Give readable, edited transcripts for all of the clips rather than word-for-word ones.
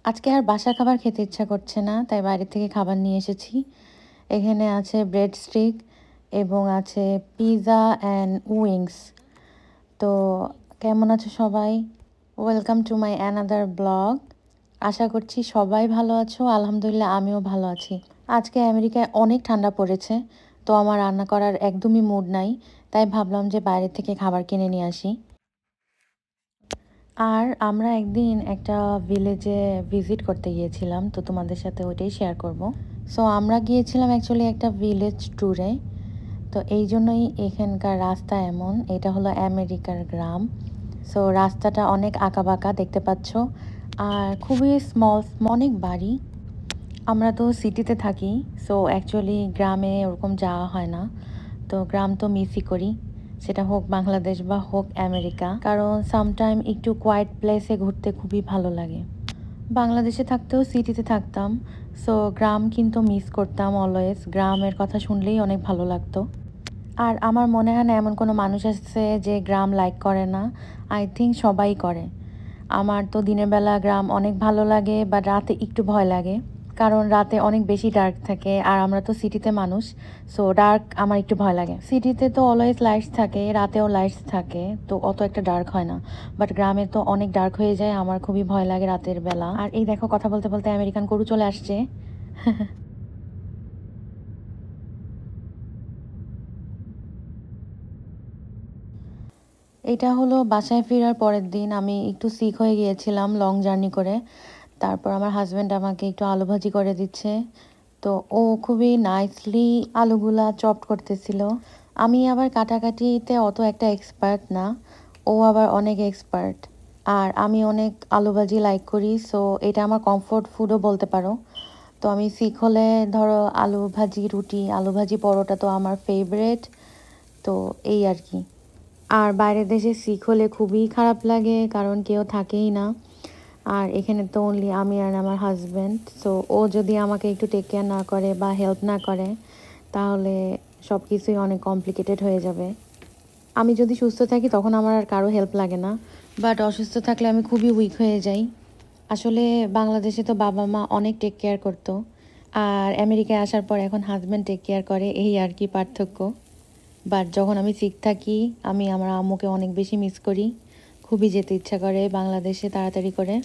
আজকে আর বাসার খাবার খেতে ইচ্ছা করছে না, তাই বাইরে থেকে খাবার নিয়ে এসেছি। এখানে আছে ব্রেড স্টিক এবং আছে পিৎজা অ্যান্ড উইংস। তো কেমন আছো সবাই? Welcome to my another blog. আশা করছি সবাই ভালো আছো। আলহামদুলিল্লাহ আমিও ভালো আছি। আজকে আমেরিকায় অনেক ঠান্ডা পড়েছে, তো আমার রান্না করার একদমই মুড নাই, তাই ভাবলাম যে বাইরে থেকে খাবার কিনে নিয়ে আসি। আর আমরা একদিন একটা ভিলেজে ভিজিট করতে গিয়েছিলাম, তো তোমাদের সাথে ওইটাই শেয়ার করব। সো আমরা গিয়েছিলাম অ্যাকচুয়ালি একটা ভিলেজ ট্যুরে। তো এই জন্যই এখানকার রাস্তা এমন। এটা হলো আমেরিকার গ্রাম। সো রাস্তাটা অনেক আঁকাবাঁকা দেখতে পাচ্ছ, আর খুবই স্মল অনেক বাড়ি। আমরা তো সিটিতে থাকি, সো অ্যাকচুয়ালি গ্রামে ওরকম যাওয়া হয় না। তো গ্রাম তো মিসই করি, সেটা হোক বাংলাদেশ বা হোক আমেরিকা, কারণ সামটাইম একটু কোয়াইট প্লেসে ঘুরতে খুবই ভালো লাগে। বাংলাদেশে থাকতেও সিটিতে থাকতাম, সো গ্রাম কিন্তু মিস করতাম অলওয়েজ। গ্রামের কথা শুনলেই অনেক ভালো লাগতো। আর আমার মনে হয় না এমন কোনো মানুষ আছে যে গ্রাম লাইক করে না। আই থিঙ্ক সবাই করে। আমার তো দিনের বেলা গ্রাম অনেক ভালো লাগে, বাট রাতে একটু ভয় লাগে, কারণ রাতে অনেক বেশি ডার্ক থাকে, আর আমরা তো সিটিতে মানুষ। সো ডার্ক আমার একটু ভয় লাগে। সিটিতে তো অলওয়েজ লাইটস থাকে, রাতেও লাইটস থাকে, তো অত একটা ডার্ক হয় না। বাট গ্রামে তো অনেক ডার্ক হয়ে যায়, আমার খুবই ভয় লাগে রাতের বেলা। আর এই দেখো, কথা বলতে বলতে আমেরিকান গরু চলে আসছে। এটা হলো বাসায় ফেরার পরের দিন। আমি একটু সিক হয়ে গিয়েছিলাম লং জার্নি করে। তারপর আমার হাজব্যান্ড আমাকে একটু আলু ভাজি করে দিচ্ছে। তো ও খুবই নাইসলি আলুগুলা চপড করতেছিল। আমি আবার কাটাকাটিতে অত একটা এক্সপার্ট না, ও আবার অনেক এক্সপার্ট। আর আমি অনেক আলু ভাজি লাইক করি, সো এটা আমার কমফোর্ট ফুডও বলতে পারো। তো আমি সিক হলে ধরো আলু ভাজি রুটি, আলু ভাজি পরোটা তো আমার ফেভারেট। তো এই আর কি। আর বাইরের দেশে সিক হলে খুবই খারাপ লাগে, কারণ কেউ থাকেই না। আর এখানে তো অনলি আমি আর আমার হাজব্যান্ড। সো ও যদি আমাকে একটু টেক কেয়ার না করে বা হেল্প না করে, তাহলে সব কিছুই অনেক কমপ্লিকেটেড হয়ে যাবে। আমি যদি সুস্থ থাকি তখন আমার আর কারো হেল্প লাগে না, বাট অসুস্থ থাকলে আমি খুবই উইক হয়ে যাই। আসলে বাংলাদেশে তো বাবা মা অনেক টেক কেয়ার করতো, আর আমেরিকায় আসার পর এখন হাজব্যান্ড টেক কেয়ার করে, এই আর কি পার্থক্য। বাট যখন আমি সিক থাকি, আমি আমার আম্মুকে অনেক বেশি মিস করি। খুবই যেতে ইচ্ছা করে বাংলাদেশে তাড়াতাড়ি করে,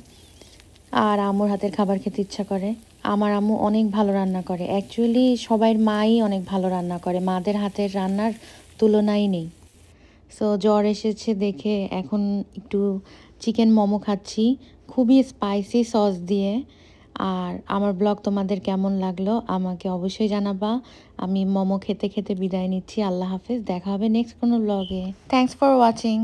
আর আম্মুর হাতের খাবার খেতে ইচ্ছা করে। আমার আম্মু অনেক ভালো রান্না করে। অ্যাকচুয়ালি সবাইয়ের মাই অনেক ভালো রান্না করে, মাদের হাতের রান্নার তুলনাই নেই। সো জ্বর এসেছে দেখে এখন একটু চিকেন মোমো খাচ্ছি, খুবই স্পাইসি সস দিয়ে। আর আমার ব্লগ তোমাদের কেমন লাগলো আমাকে অবশ্যই জানাবা। আমি মোমো খেতে খেতে বিদায় নিচ্ছি। আল্লাহ হাফেজ, দেখা হবে নেক্সট কোনো ব্লগে। Thanks for watching.